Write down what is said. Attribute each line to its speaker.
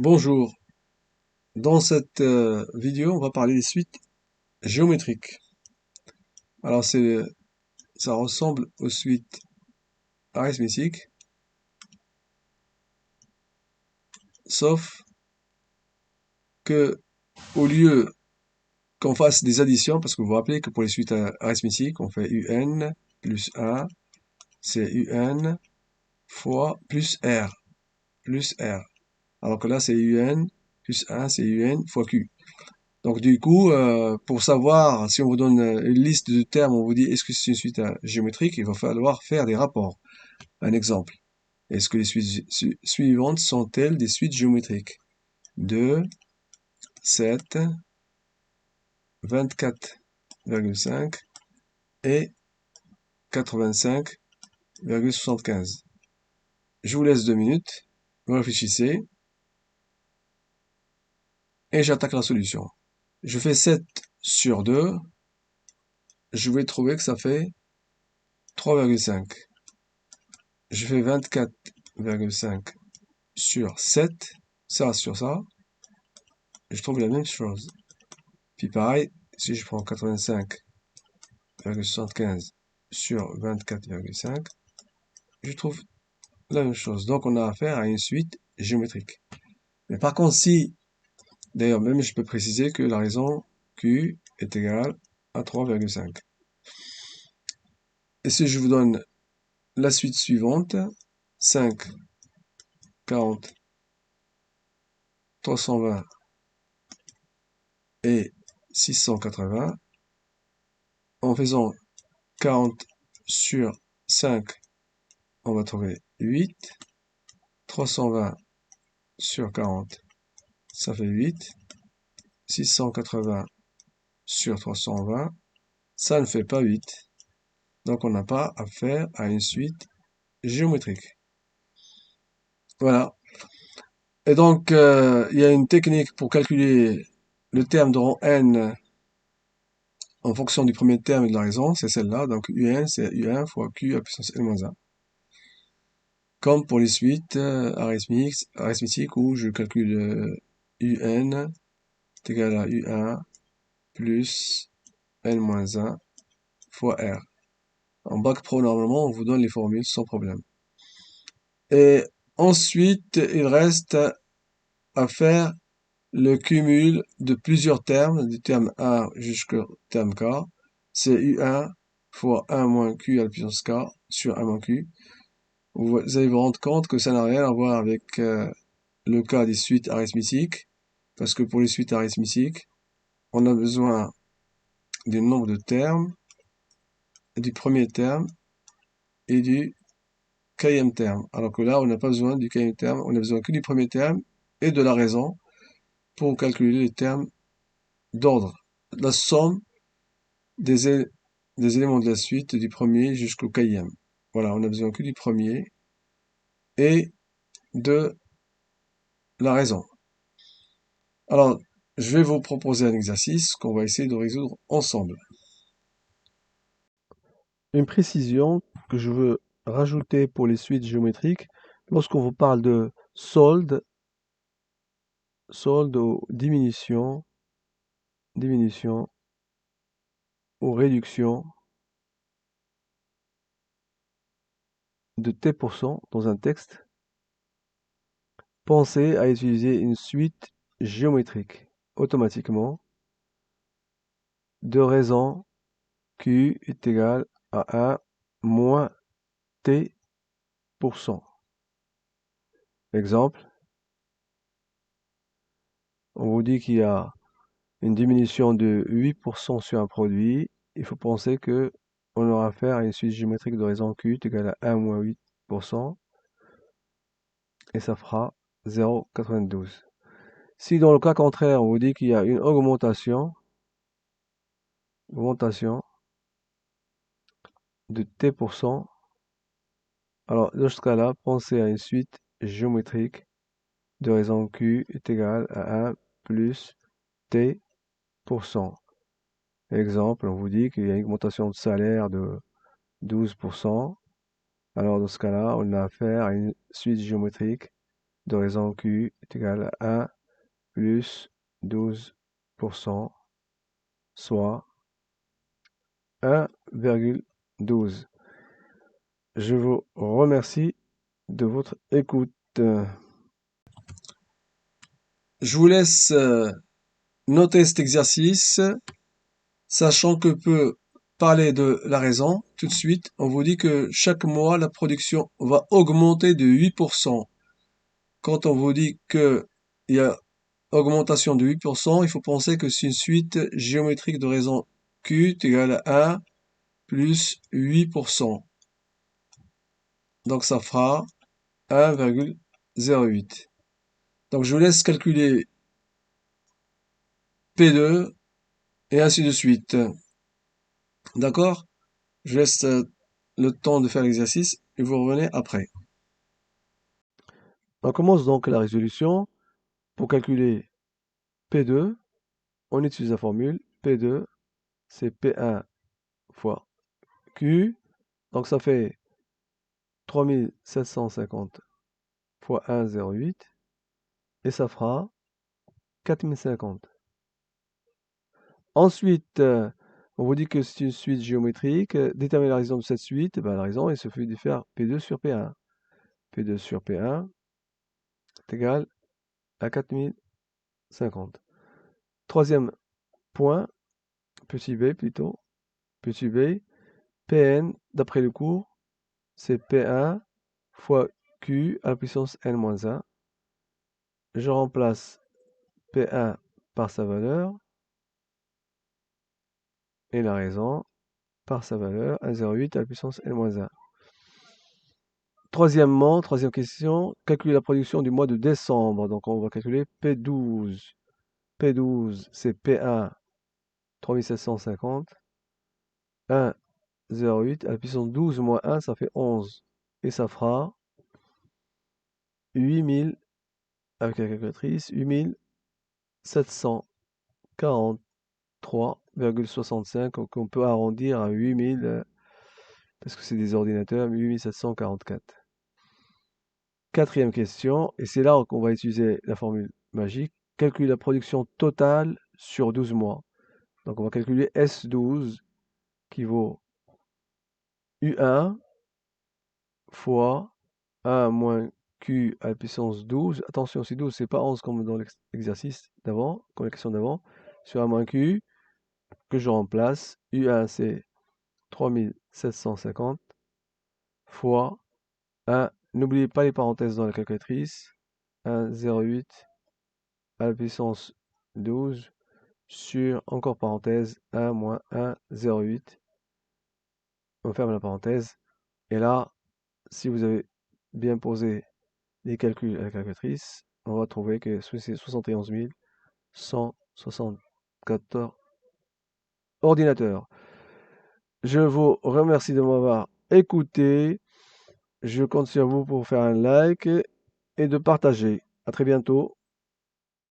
Speaker 1: Bonjour, dans cette vidéo, on va parler des suites géométriques. Alors ça ressemble aux suites arithmétiques, sauf que au lieu qu'on fasse des additions, parce que vous vous rappelez que pour les suites arithmétiques, on fait UN plus 1, c'est UN fois plus R. Alors que là, c'est UN plus 1, c'est UN fois Q. Donc du coup, pour savoir si on vous donne une liste de termes, on vous dit est-ce que c'est une suite géométrique, il va falloir faire des rapports. Un exemple. Est-ce que les suites suivantes sont-elles des suites géométriques? 2, 7, 24,5 et 85,75. Je vous laisse 2 minutes, vous réfléchissez et j'attaque la solution. Je fais 7 sur 2, je vais trouver que ça fait 3,5. Je fais 24,5 sur 7, ça sur ça, je trouve la même chose. Puis pareil, si je prends 85,75 sur 24,5, je trouve la même chose. Donc on a affaire à une suite géométrique. Mais par contre, si, d'ailleurs même je peux préciser que la raison Q est égale à 3,5. Et si je vous donne la suite suivante, 5, 40, 320 et 680, en faisant 40 sur 5, on va trouver 8. 320 sur 40, ça fait 8. 680 sur 320, ça ne fait pas 8. Donc on n'a pas affaire à une suite géométrique. Voilà. Et donc, il y a une technique pour calculer le terme de rang n en fonction du premier terme et de la raison, c'est celle-là. Donc UN, c'est UN fois Q à puissance n-1. Comme pour les suites arithmétiques où je calcule UN est égal à U1 plus n-1 fois R. En bac pro, normalement, on vous donne les formules sans problème. Et ensuite, il reste à faire le cumul de plusieurs termes, du terme A jusqu'au terme K. C'est U1 fois 1 moins Q à la puissance K sur 1 moins Q. Vous allez vous rendre compte que ça n'a rien à voir avec le cas des suites arithmétiques, parce que pour les suites arithmétiques, on a besoin du nombre de termes, du premier terme et du quatrième terme. Alors que là, on n'a pas besoin du quatrième terme, on a besoin que du premier terme et de la raison pour calculer les termes d'ordre. La somme des, des éléments de la suite du premier jusqu'au quatrième. Voilà, on a besoin que du premier et de la raison. Alors, je vais vous proposer un exercice qu'on va essayer de résoudre ensemble. Une précision que je veux rajouter pour les suites géométriques, lorsqu'on vous parle de solde ou diminution ou réduction de T% dans un texte, pensez à utiliser une suite géométrique automatiquement de raison Q est égal à 1 moins T%. Exemple, on vous dit qu'il y a une diminution de 8% sur un produit. Il faut penser que on aura affaire à une suite géométrique de raison Q est égal à 1 moins 8% et ça fera 0,92. Si dans le cas contraire, on vous dit qu'il y a une augmentation de T%, alors dans ce cas-là, pensez à une suite géométrique de raison Q est égal à 1 plus T%. Exemple, on vous dit qu'il y a une augmentation de salaire de 12%. Alors dans ce cas-là, on a affaire à une suite géométrique de raison Q est égal à 1 plus 12%, soit 1,12. Je vous remercie de votre écoute. Je vous laisse noter cet exercice, sachant que peut parler de la raison. Tout de suite, on vous dit que chaque mois, la production va augmenter de 8%. Quand on vous dit qu'il y a augmentation de 8%, il faut penser que c'est une suite géométrique de raison Q est égal à 1 plus 8%. Donc ça fera 1,08. Donc je vous laisse calculer P2 et ainsi de suite. D'accord? Je laisse le temps de faire l'exercice et vous revenez après. On commence donc la résolution. Pour calculer P2, on utilise la formule P2, c'est P1 fois Q. Donc ça fait 3750 fois 1,08 et ça fera 4050. Ensuite, on vous dit que c'est une suite géométrique. Déterminer la raison de cette suite. Ben, la raison, il suffit de faire P2 sur P1. P2 sur P1 est égal à 4050. Troisième point, petit b plutôt, petit b, Pn, d'après le cours, c'est P1 fois Q à la puissance n-1. Je remplace P1 par sa valeur et la raison par sa valeur, 1,08 à la puissance n-1. Troisièmement, troisième question, calculer la production du mois de décembre. Donc on va calculer P12. P12, c'est P1, 3750, 1,08 à la puissance 12 moins 1, ça fait 11. Et ça fera 8000, avec la calculatrice, 8743,65. Donc on peut arrondir à 8000, parce que c'est des ordinateurs, 8744. Quatrième question, et c'est là qu'on va utiliser la formule magique. Calculer la production totale sur 12 mois. Donc on va calculer S12 qui vaut U1 fois 1 moins Q à la puissance 12. Attention, c'est 12, c'est pas 11 comme dans l'exercice d'avant, comme la question d'avant. Sur 1 moins Q, que je remplace, U1 c'est 3750 fois 1. N'oubliez pas les parenthèses dans la calculatrice. 1,08 à la puissance 12 sur, encore parenthèse, 1 moins 1,08. On ferme la parenthèse. Et là, si vous avez bien posé les calculs à la calculatrice, on va trouver que c'est 71 174 ordinateurs. Je vous remercie de m'avoir écouté. Je compte sur vous pour faire un like et de partager. À très bientôt.